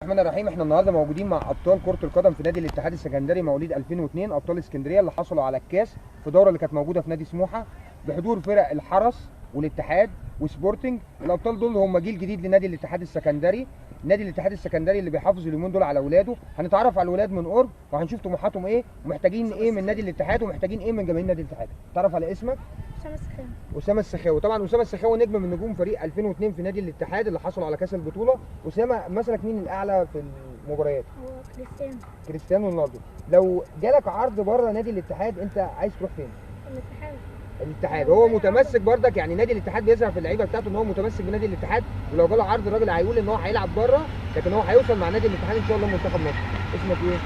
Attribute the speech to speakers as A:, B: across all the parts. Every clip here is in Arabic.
A: الرحمن الرحيم. احنا النهارده موجودين مع ابطال كرة القدم في نادي الاتحاد السكندري مواليد 2002 ابطال اسكندريه اللي حصلوا على الكاس في دوره اللي كانت موجوده في نادي سموحه بحضور فرق الحرس والاتحاد وسبورتنج. الابطال دول هم جيل جديد لنادي الاتحاد السكندري. نادي الاتحاد السكندري اللي بيحافظ اليومين دول على اولاده. هنتعرف على الولاد من قرب وهنشوف طموحاتهم ايه ومحتاجين ايه من نادي الاتحاد ومحتاجين ايه من جماهير نادي الاتحاد. تعرف على اسمك؟
B: أسامة السخاوي.
A: اسامه السخاوي. طبعا اسامه السخاوي نجم من نجوم فريق 2002 في نادي الاتحاد اللي حصلوا على كاس البطوله. اسامه مثلك مين الاعلى في المباريات؟
B: هو كريستيانو.
A: كريستيانو رونالدو. لو جالك عرض بره نادي الاتحاد انت عايز تروح فين؟
B: الاتحاد.
A: الاتحاد. هو متمسك برضك، يعني نادي الاتحاد بيظهر في اللعيبه بتاعته ان هو متمسك بنادي الاتحاد، ولو جاله عرض الراجل هيقول ان هو هيلعب بره، لكن هو هيوصل مع نادي الاتحاد ان شاء الله منتخب مصر. اسمك ايه؟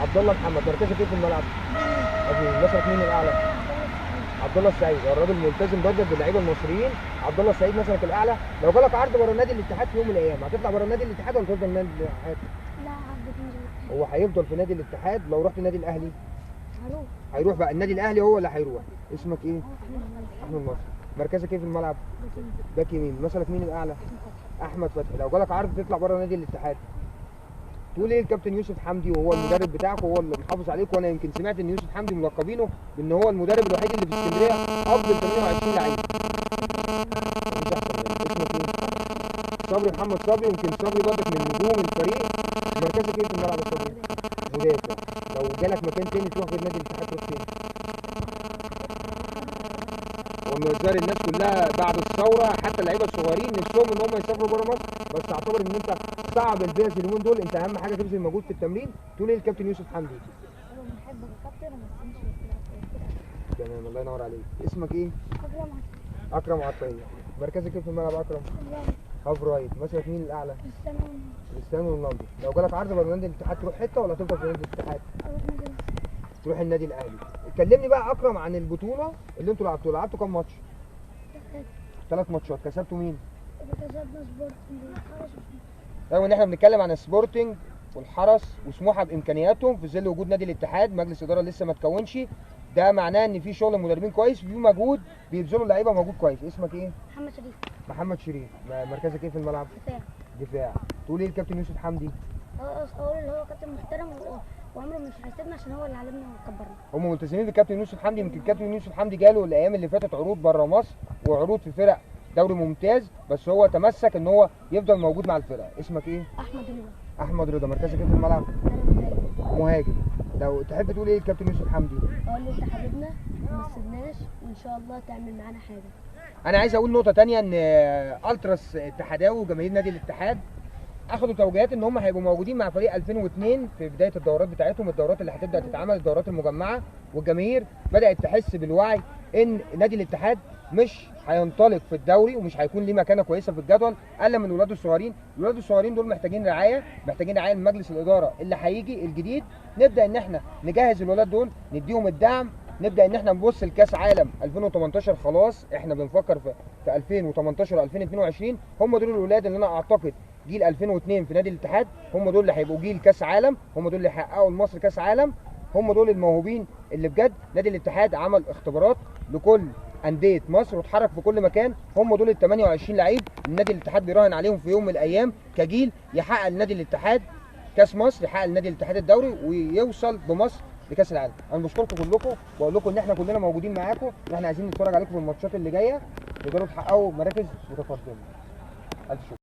A: عبد الله محمد. مركزك ايه في الملعب؟ ابو مثلك مين الاعلى؟ عبد الله السعيد. هو الراجل ملتزم برضك باللعيبه المصريين. عبد الله السعيد مثلك الاعلى. لو جالك عرض بره نادي الاتحاد في يوم من الايام هتطلع بره نادي الاتحاد ولا تفضل نادي الاتحاد؟
B: لا، عبد الاتحاد.
A: هو هيفضل في نادي الاتحاد. لو رحت النادي الاهلي
B: هروح.
A: هيروح بقى النادي الاهلي هو اللي هيروح. اسمك ايه؟
B: أحمد
A: احمد مصر. مركزك ايه في الملعب؟ باك يمين. مثلك مين الاعلى؟ احمد فتحي. لو جالك عرض تطلع بره نادي الاتحاد تقول ايه الكابتن يوسف حمدي وهو المدرب بتاعك وهو اللي محافظ عليك، وانا يمكن سمعت ان يوسف حمدي ملقبينه بان هو المدرب الوحيد اللي في اسكندريه افضل 28 لعيب. اسمك ايه؟ صبري محمد صبري. يمكن صبري برضك من نجوم الفريق. مركزك ايه في الملعب يا صبري؟ مدافع. لو جالك مكان تاني تروح غير نادي الاتحاد تروح فين؟ ومزار الناس كلها بعد الثوره حتى اللعيبه الصغيرين نفسهم ان هم يسافروا بره مصر، بس اعتبر ان انت صعب البيئه اليومين دول. انت اهم حاجه تبذل مجهود في التمرين. تقول ايه الكابتن يوسف حمدي؟
B: أنا بحبك يا كابتن بس مش
A: تمام، الله ينور عليك. اسمك ايه؟
B: أكرم.
A: اكرم عطيه. مركزك ايه في الملعب اكرم؟ هاف رايت. مثلك مين الاعلى؟
B: كريستيانو.
A: كريستيانو رونالدو. لو جالك عرض بره نادي الاتحاد تروح حته ولا هتفضل في نادي الاتحاد؟
B: أروح نادي.
A: تروح النادي الاهلي. كلمني بقى اكرم عن البطوله اللي انتوا لعبتوا كام ماتش؟ 3 ماتشات. كسبتوا مين؟
B: كسبنا سبورتنج والحرس.
A: رغم ان احنا بنتكلم عن السبورتنج والحرس وسموحه بامكانياتهم في ظل وجود نادي الاتحاد مجلس اداره لسه ما اتكونش، ده معناه ان في شغل مدربين كويس وفي مجهود بيبذلوا اللعيبه مجهود كويس. اسمك ايه؟
B: محمد شريف.
A: محمد شريف. مركزك ايه في الملعب؟
B: دفاع.
A: دفاع. تقول ايه الكابتن يوسف حمدي؟
B: أقول اللي هو كابتن محترم وعمره مش هيسيبنا عشان هو اللي علمنا وكبرنا.
A: هم ملتزمين بالكابتن يوسف حمدي. يمكن الكابتن يوسف حمدي جاله الايام اللي فاتت عروض بره مصر وعروض في فرق دوري ممتاز، بس هو تمسك ان هو يفضل موجود مع الفرقه. اسمك ايه؟
B: أحمد رضا.
A: احمد رضا. مركزك ايه في الملعب؟
B: أنا مهاجم.
A: مهاجم. لو تحب تقول ايه الكابتن يوسف حمدي؟
B: أقول له أنت حبيبنا وما تسيبناش وإن شاء الله تعمل معانا حاجة.
A: انا عايز اقول نقطه تانية ان التراس اتحاداوي وجماهير نادي الاتحاد اخدوا توجيهات ان هم هيبقوا موجودين مع فريق 2002 في بدايه الدورات بتاعتهم، الدورات اللي هتبدا تتعمل الدورات المجمعه، والجماهير بدات تحس بالوعي ان نادي الاتحاد مش هينطلق في الدوري ومش هيكون ليه مكانه كويسه في الجدول الا من ولاده الصغيرين. الولاد الصغيرين دول محتاجين رعايه من مجلس الاداره اللي هيجي الجديد. نبدا ان احنا نجهز الولاد دول، نديهم الدعم، نبدا ان احنا نبص لكاس عالم 2018. خلاص احنا بنفكر في 2018 و2022. هم دول الولاد اللي انا اعتقد جيل 2002 في نادي الاتحاد هم دول اللي هيبقوا جيل كاس عالم، هم دول اللي هيحققوا لمصر كاس عالم، هم دول الموهوبين اللي بجد. نادي الاتحاد عمل اختبارات لكل انديه مصر واتحرك في كل مكان. هم دول ال 28 لعيب النادي الاتحاد بيراهن عليهم في يوم من الايام كجيل يحقق لنادي الاتحاد كاس مصر، يحقق لنادي الاتحاد الدوري ويوصل بمصر لكاس العالم. انا بشكركم كلكم واقول لكم ان احنا كلنا موجودين معاكم، ان احنا عايزين نتفرج عليكم في الماتشات اللي جايه تقدروا تحققوا مراكز متقدمه. الف شكر.